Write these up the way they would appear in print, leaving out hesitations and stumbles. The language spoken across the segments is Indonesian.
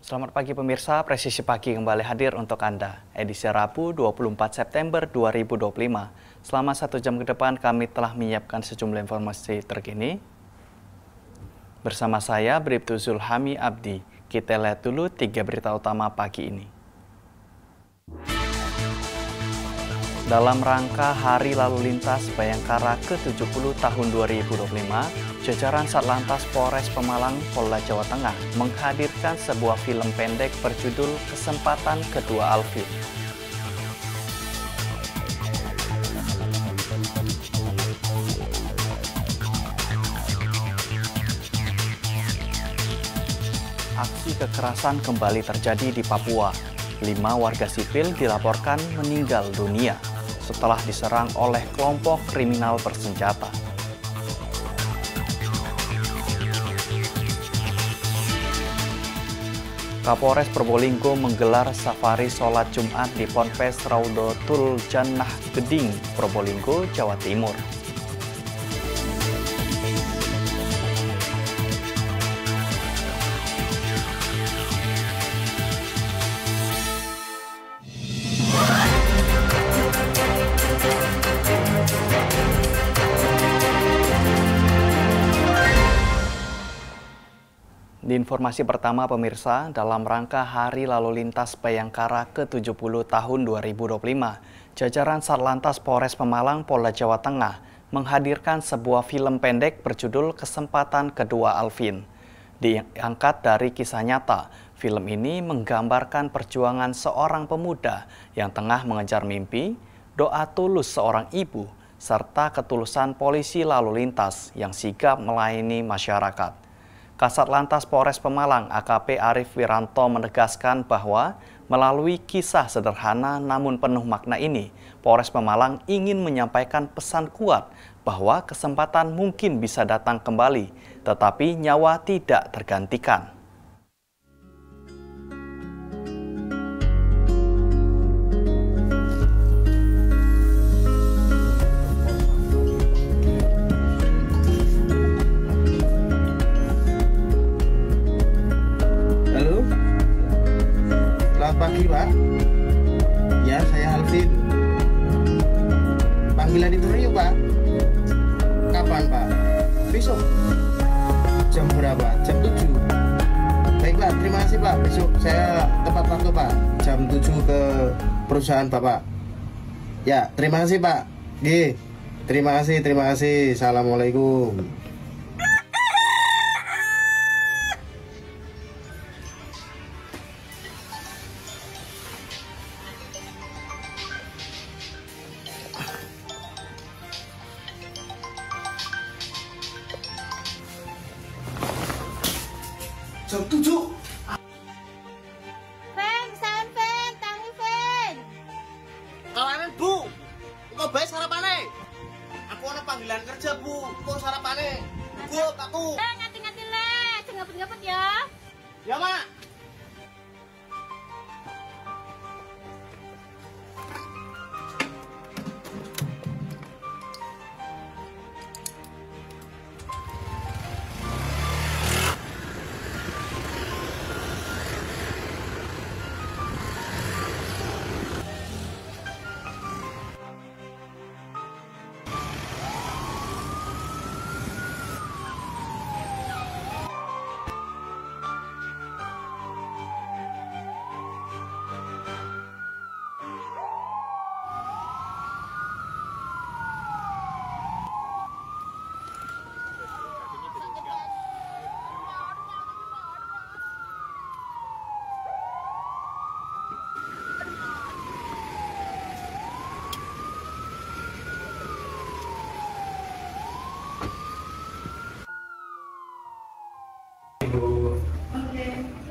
Selamat pagi pemirsa, Presisi Pagi kembali hadir untuk Anda. Edisi Rabu 24 September 2025. Selama 1 jam ke depan kami telah menyiapkan sejumlah informasi terkini. Bersama saya, Bribtu Zulhami Abdi. Kita lihat dulu 3 berita utama pagi ini. Dalam rangka Hari Lalu Lintas Bayangkara ke-70 tahun 2025, jajaran Satlantas Polres Pemalang, Polda Jawa Tengah menghadirkan sebuah film pendek berjudul Kesempatan Kedua Alvin. Aksi kekerasan kembali terjadi di Papua. 5 warga sipil dilaporkan meninggal dunia setelah diserang oleh kelompok kriminal bersenjata. Kapolres Probolinggo menggelar safari sholat Jumat di Ponpes Raudatul Jannah Geding, Probolinggo, Jawa Timur. Di informasi pertama pemirsa, dalam rangka Hari Lalu Lintas Bayangkara ke-70 tahun 2025, jajaran Satlantas Polres Pemalang, Polda Jawa Tengah menghadirkan sebuah film pendek berjudul Kesempatan Kedua Alvin. Diangkat dari kisah nyata, film ini menggambarkan perjuangan seorang pemuda yang tengah mengejar mimpi, doa tulus seorang ibu, serta ketulusan polisi lalu lintas yang sigap melayani masyarakat. Kasat Lantas Polres Pemalang AKP Arif Wiranto menegaskan bahwa melalui kisah sederhana namun penuh makna ini, Polres Pemalang ingin menyampaikan pesan kuat bahwa kesempatan mungkin bisa datang kembali, tetapi nyawa tidak tergantikan. Pagi Pak, ya saya Alvin. Panggilan interview Pak. Kapan Pak? Besok. Jam berapa? Jam 7. Baik Pak, terima kasih Pak. Besok saya tepat waktu Pak. Jam 7 ke perusahaan Bapak. Ya, terima kasih Pak. G. Terima kasih. Assalamualaikum. Jam 7. Fen, tangi Fen. Kawanan Bu, kok bae sarapane? Aku ana panggilan kerja Bu, kok sarapane? Bu, aku. Ngati-ngati le, sing ngepet-ngepet ya. Ya Mak.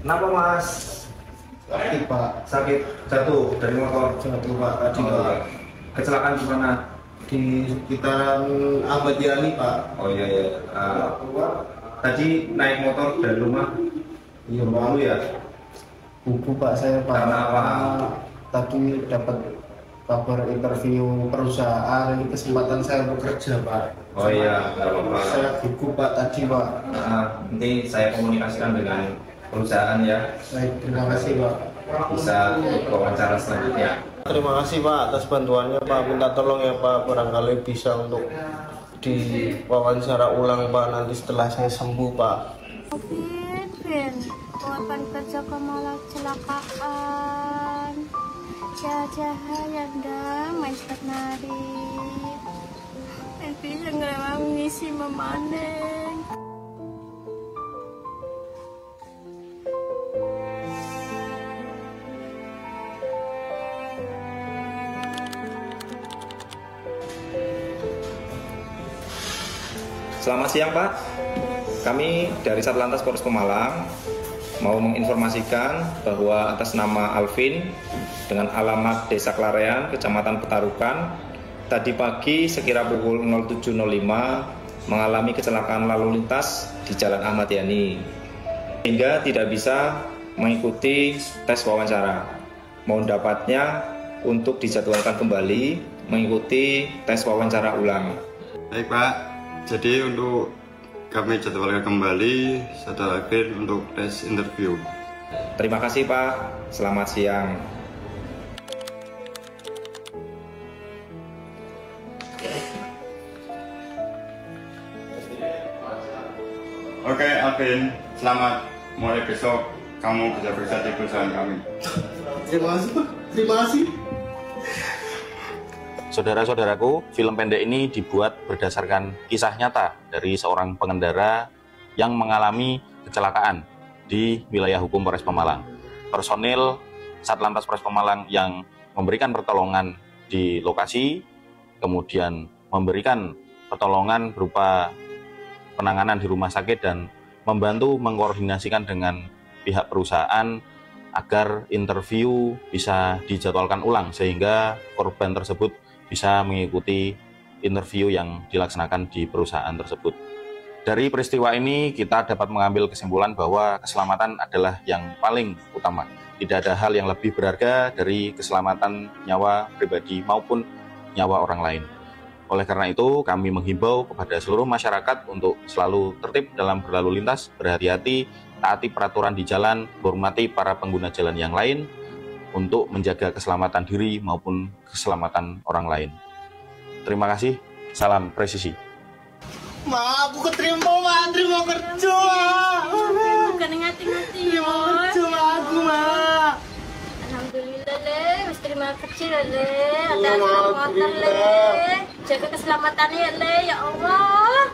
Kenapa Mas? Sakit Pak. Sakit jatuh dari motor? Jatuh Pak tadi Pak. Kecelakaan di mana? Di sekitaran Ahmad Yani Pak. Oh iya. Tadi naik motor dari rumah? Iya Malu ya? Buku Pak saya Pak. Karena apa? Tadi dapat kabar interview perusahaan, ini kesempatan saya bekerja Pak. Oh iya, nggak apa-apa. Saya gugup Pak tadi Pak. Nanti saya komunikasikan dengan perusahaan ya. Baik, terima kasih Pak. Bisa wawancara selanjutnya. Terima kasih Pak atas bantuannya Pak. Minta tolong ya Pak, barangkali bisa untuk diwawancara ulang Pak nanti setelah saya sembuh Pak. Vin, korban kerja kemalang kecelakaan. Jahat yang dang, main nari. Dan bisa ngerawang ngisi memaneng. Selamat siang Pak, kami dari Satlantas Polres Pemalang mau menginformasikan bahwa atas nama Alvin dengan alamat Desa Klarean, Kecamatan Petarukan, tadi pagi sekira pukul 07.05 mengalami kecelakaan lalu lintas di Jalan Ahmad Yani sehingga tidak bisa mengikuti tes wawancara. Mohon dapatnya untuk dijadwalkan kembali mengikuti tes wawancara ulang. Baik Pak, jadi untuk kami jadwalkan kembali Saudara Alvin untuk tes interview. Terima kasih Pak, selamat siang. Oke Alvin, selamat. Mulai besok kamu bisa bekerja di perusahaan kami. Terima kasih Pak. Terima kasih. Saudara-saudaraku, film pendek ini dibuat berdasarkan kisah nyata dari seorang pengendara yang mengalami kecelakaan di wilayah hukum Polres Pemalang. Personil Satlantas Polres Pemalang yang memberikan pertolongan di lokasi, kemudian memberikan pertolongan berupa penanganan di rumah sakit dan membantu mengkoordinasikan dengan pihak perusahaan agar interview bisa dijadwalkan ulang sehingga korban tersebut bisa mengikuti interview yang dilaksanakan di perusahaan tersebut. Dari peristiwa ini kita dapat mengambil kesimpulan bahwa keselamatan adalah yang paling utama. Tidak ada hal yang lebih berharga dari keselamatan nyawa pribadi maupun nyawa orang lain. Oleh karena itu, kami menghimbau kepada seluruh masyarakat untuk selalu tertib dalam berlalu lintas, berhati-hati, taati peraturan di jalan, hormati para pengguna jalan yang lain, untuk menjaga keselamatan diri maupun keselamatan orang lain. Terima kasih, salam presisi. Ma, aku keterima Ma, terima kerja. Bukan ngati-ngati. Terima kerja Ma, aku Ma. Alhamdulillah le, mesti terima kasih le. Ada Allah, keselamatan le. Alhamdulillah. Jaga keselamatannya le, ya Allah.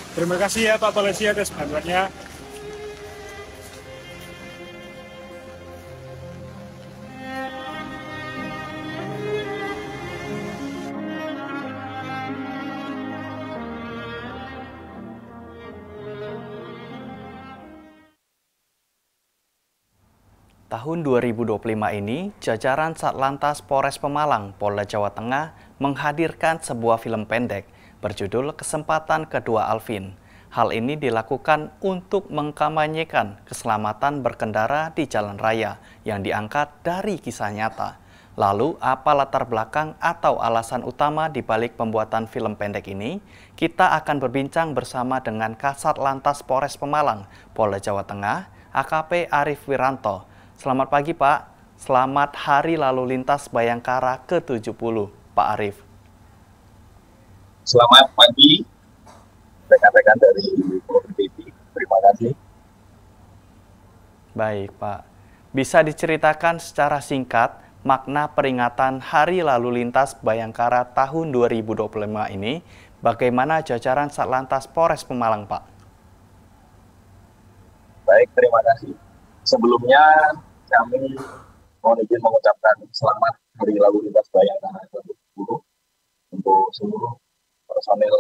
Terima kasih ya Pak Polisi atas bantuannya. Tahun 2025 ini, jajaran Satlantas Polres Pemalang, Polda Jawa Tengah menghadirkan sebuah film pendek berjudul Kesempatan Kedua Alvin. Hal ini dilakukan untuk mengkampanyekan keselamatan berkendara di jalan raya yang diangkat dari kisah nyata. Lalu, apa latar belakang atau alasan utama di balik pembuatan film pendek ini? Kita akan berbincang bersama dengan Kasat Lantas Polres Pemalang, Polda Jawa Tengah, AKP Arif Wiranto. Selamat pagi Pak, selamat Hari Lalu Lintas Bayangkara ke-70, Pak Arif. Selamat pagi, rekan-rekan dari Polri TV. Terima kasih. Baik Pak, bisa diceritakan secara singkat makna peringatan Hari Lalu Lintas Bayangkara tahun 2025 ini, bagaimana jajaran Satlantas Polres Pemalang Pak? Baik, terima kasih. Sebelumnya kami mohon izin mengucapkan selamat Hari Lalu Lintas Bayangkara ke-70 untuk seluruh personil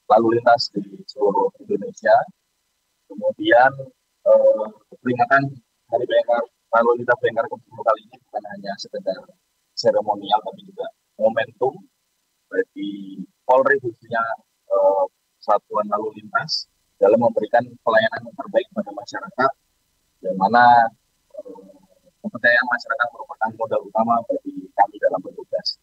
lalu lintas di seluruh Indonesia. Kemudian peringatan Hari Bayangkara Lalu Lintas Bayangkara ke-70 kali ini bukan hanya sekedar seremonial, tapi juga momentum bagi Polri khususnya Satuan Lalu Lintas dalam memberikan pelayanan yang terbaik pada masyarakat, di mana kepercayaan masyarakat merupakan modal utama bagi kami dalam bertugas.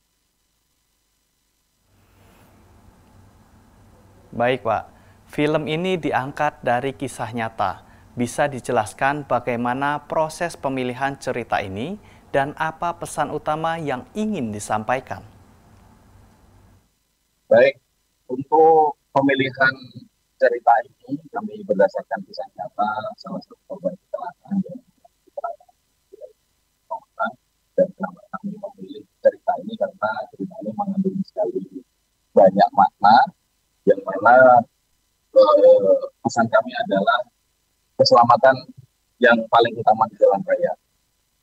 Baik, Pak. Film ini diangkat dari kisah nyata. Bisa dijelaskan bagaimana proses pemilihan cerita ini dan apa pesan utama yang ingin disampaikan? Baik, untuk pemilihan cerita ini kami berdasarkan kisah nyata salah satu korban kecelakaan yang dan kenapa kami memilih cerita ini karena cerita ini mengandung sekali banyak makna yang mana pesan kami adalah keselamatan yang paling utama di jalan raya,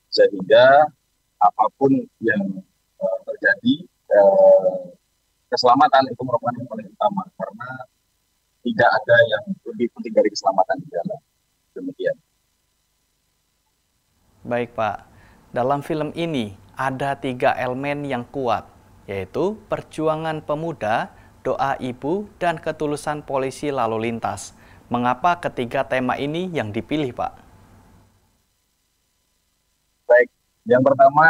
sehingga apapun yang terjadi keselamatan itu merupakan yang paling utama karena tidak ada yang lebih penting dari keselamatan di jalan. Demikian. Baik, Pak. Dalam film ini ada 3 elemen yang kuat, yaitu perjuangan pemuda, doa ibu, dan ketulusan polisi lalu lintas. Mengapa ketiga tema ini yang dipilih, Pak? Baik, yang pertama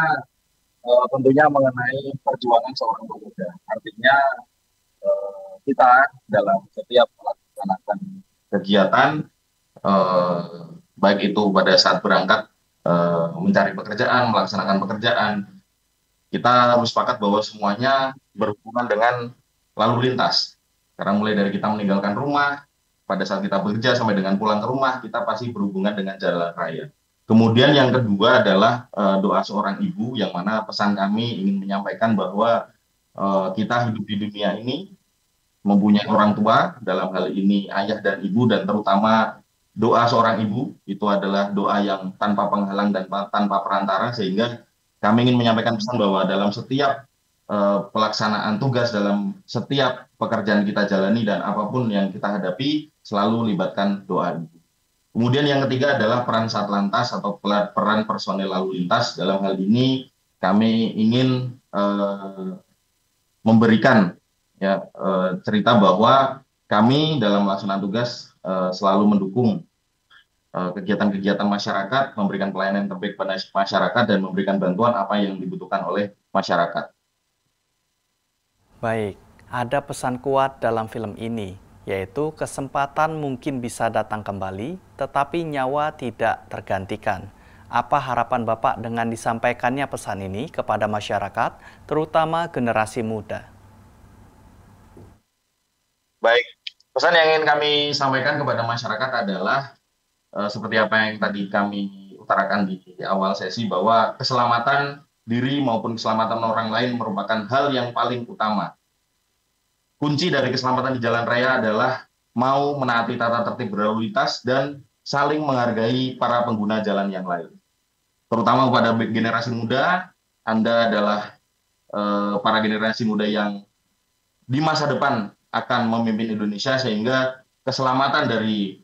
tentunya mengenai perjuangan seorang pemuda. Artinya kita dalam setiap melaksanakan kegiatan, baik itu pada saat berangkat mencari pekerjaan, melaksanakan pekerjaan, kita harus sepakat bahwa semuanya berhubungan dengan lalu lintas. Karena mulai dari kita meninggalkan rumah, pada saat kita bekerja sampai dengan pulang ke rumah, kita pasti berhubungan dengan jalan raya. Kemudian yang kedua adalah doa seorang ibu, yang mana pesan kami ingin menyampaikan bahwa kita hidup di dunia ini mempunyai orang tua, dalam hal ini ayah dan ibu, dan terutama doa seorang ibu itu adalah doa yang tanpa penghalang dan tanpa perantara, sehingga kami ingin menyampaikan pesan bahwa dalam setiap pelaksanaan tugas, dalam setiap pekerjaan kita jalani dan apapun yang kita hadapi, selalu libatkan doa ibu. Kemudian yang ketiga adalah peran Satlantas atau peran personel lalu lintas. Dalam hal ini kami ingin memberikan cerita bahwa kami dalam melaksanakan tugas selalu mendukung kegiatan-kegiatan masyarakat, memberikan pelayanan yang terbaik pada masyarakat, dan memberikan bantuan apa yang dibutuhkan oleh masyarakat. Baik, ada pesan kuat dalam film ini, yaitu kesempatan mungkin bisa datang kembali, tetapi nyawa tidak tergantikan. Apa harapan Bapak dengan disampaikannya pesan ini kepada masyarakat, terutama generasi muda? Baik, pesan yang ingin kami sampaikan kepada masyarakat adalah seperti apa yang tadi kami utarakan di awal sesi, bahwa keselamatan diri maupun keselamatan orang lain merupakan hal yang paling utama. Kunci dari keselamatan di jalan raya adalah mau menaati tata tertib berlalu lintas dan saling menghargai para pengguna jalan yang lain. Terutama kepada generasi muda, Anda adalah para generasi muda yang di masa depan akan memimpin Indonesia, sehingga keselamatan dari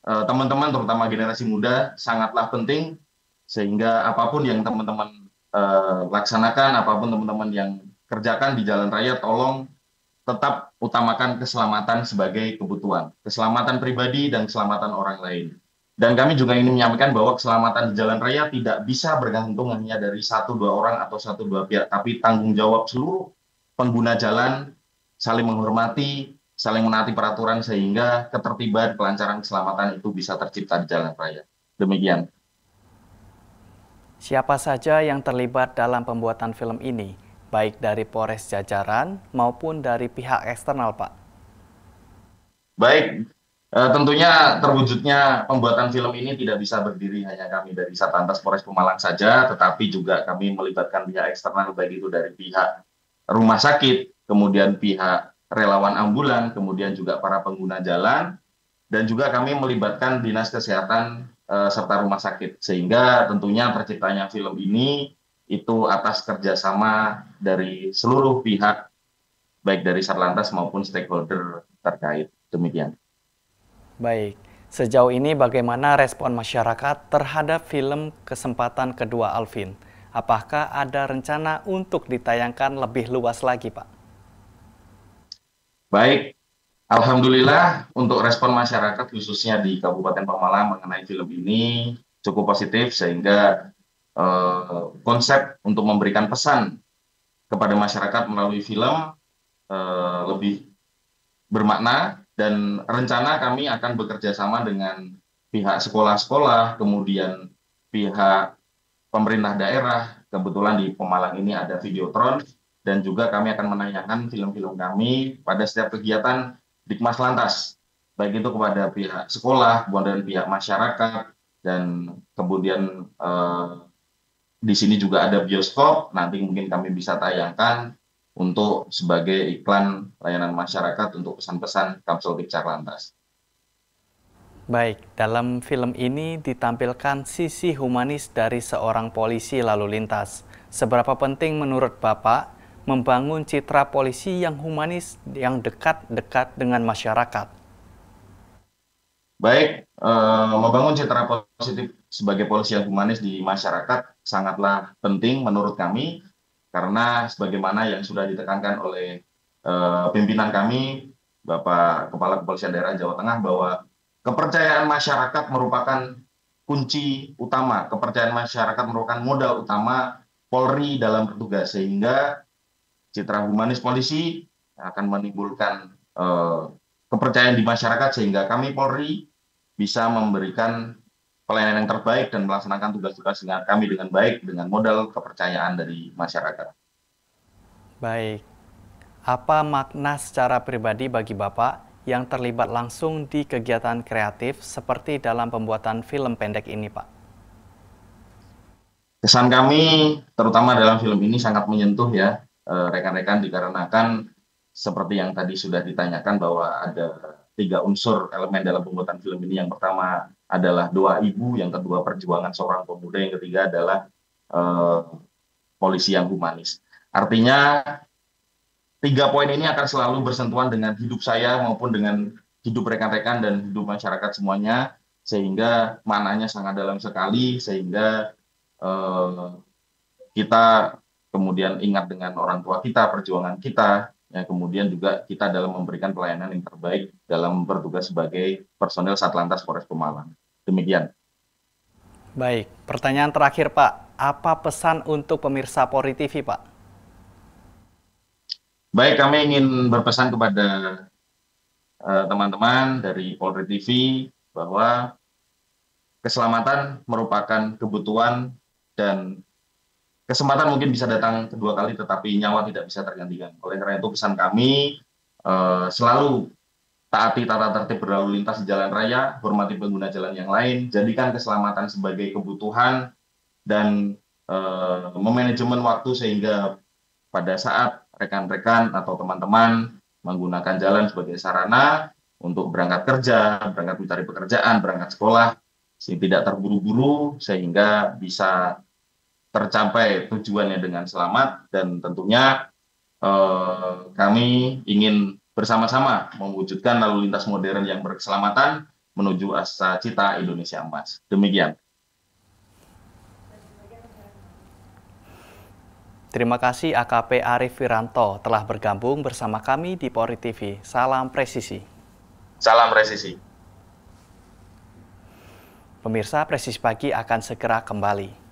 teman-teman, terutama generasi muda, sangatlah penting, sehingga apapun yang teman-teman laksanakan, apapun teman-teman yang kerjakan di jalan raya, tolong tetap utamakan keselamatan sebagai kebutuhan, keselamatan pribadi dan keselamatan orang lain. Dan kami juga ingin menyampaikan bahwa keselamatan di jalan raya tidak bisa bergantung hanya dari 1-2 orang atau 1-2 pihak, tapi tanggung jawab seluruh pengguna jalan, saling menghormati, saling menaati peraturan, sehingga ketertiban, kelancaran, keselamatan itu bisa tercipta di jalan raya. Demikian. Siapa saja yang terlibat dalam pembuatan film ini, baik dari Polres jajaran maupun dari pihak eksternal, Pak? Baik, tentunya terwujudnya pembuatan film ini tidak bisa berdiri hanya kami dari Satlantas Polres Pemalang saja, tetapi juga kami melibatkan pihak eksternal, baik itu dari pihak rumah sakit, kemudian pihak relawan ambulan, kemudian juga para pengguna jalan, dan juga kami melibatkan dinas kesehatan serta rumah sakit, sehingga tentunya terciptanya film ini itu atas kerjasama dari seluruh pihak, baik dari Satlantas maupun stakeholder terkait. Demikian. Baik, sejauh ini bagaimana respon masyarakat terhadap film Kesempatan Kedua Alvin? Apakah ada rencana untuk ditayangkan lebih luas lagi, Pak? Baik, alhamdulillah untuk respon masyarakat khususnya di Kabupaten Pemalang mengenai film ini cukup positif, sehingga konsep untuk memberikan pesan kepada masyarakat melalui film lebih bermakna, dan rencana kami akan bekerja sama dengan pihak sekolah-sekolah, kemudian pihak pemerintah daerah. Kebetulan di Pemalang ini ada Videotron, dan juga kami akan menayangkan film-film kami pada setiap kegiatan Dikmas Lantas, baik itu kepada pihak sekolah, kemudian pihak masyarakat, dan kemudian di sini juga ada bioskop. Nanti mungkin kami bisa tayangkan untuk sebagai iklan layanan masyarakat untuk pesan-pesan Kamsel Lantas. Baik, dalam film ini ditampilkan sisi humanis dari seorang polisi lalu lintas. Seberapa penting menurut Bapak membangun citra polisi yang humanis, yang dekat-dekat dengan masyarakat? Baik, membangun citra positif sebagai polisi yang humanis di masyarakat sangatlah penting menurut kami, karena sebagaimana yang sudah ditekankan oleh pimpinan kami, Bapak Kepala Kepolisian Daerah Jawa Tengah, bahwa kepercayaan masyarakat merupakan kunci utama, kepercayaan masyarakat merupakan modal utama Polri dalam bertugas, sehingga citra humanis polisi akan menimbulkan kepercayaan di masyarakat, sehingga kami Polri bisa memberikan pelayanan yang terbaik dan melaksanakan tugas-tugas kami dengan baik, dengan modal kepercayaan dari masyarakat. Baik, apa makna secara pribadi bagi Bapak yang terlibat langsung di kegiatan kreatif seperti dalam pembuatan film pendek ini, Pak? Kesan kami, terutama dalam film ini, sangat menyentuh ya, rekan-rekan, dikarenakan seperti yang tadi sudah ditanyakan bahwa ada 3 unsur elemen dalam pembuatan film ini. Yang pertama adalah doa ibu, yang kedua perjuangan seorang pemuda, yang ketiga adalah polisi yang humanis. Artinya 3 poin ini akan selalu bersentuhan dengan hidup saya maupun dengan hidup rekan-rekan dan hidup masyarakat semuanya, sehingga maknanya sangat dalam sekali, sehingga kita kemudian ingat dengan orang tua kita, perjuangan kita, ya, kemudian juga kita dalam memberikan pelayanan yang terbaik dalam bertugas sebagai personel Satlantas Polres Pemalang. Demikian. Baik, pertanyaan terakhir Pak, apa pesan untuk pemirsa Polri TV, Pak? Baik, kami ingin berpesan kepada teman-teman dari Polri TV bahwa keselamatan merupakan kebutuhan, dan kesempatan mungkin bisa datang kedua kali, tetapi nyawa tidak bisa tergantikan. Oleh karena itu pesan kami, selalu taati tata tertib berlalu lintas di jalan raya, hormati pengguna jalan yang lain, jadikan keselamatan sebagai kebutuhan, dan memanajemen waktu sehingga pada saat rekan-rekan atau teman-teman menggunakan jalan sebagai sarana untuk berangkat kerja, berangkat mencari pekerjaan, berangkat sekolah, sehingga tidak terburu-buru, sehingga bisa tercapai tujuannya dengan selamat. Dan tentunya kami ingin bersama-sama mewujudkan lalu lintas modern yang berkeselamatan menuju asa cita Indonesia Emas. Demikian. Terima kasih AKP Arief Wiranto telah bergabung bersama kami di Polri TV. Salam presisi. Salam presisi. Pemirsa, Presisi Pagi akan segera kembali.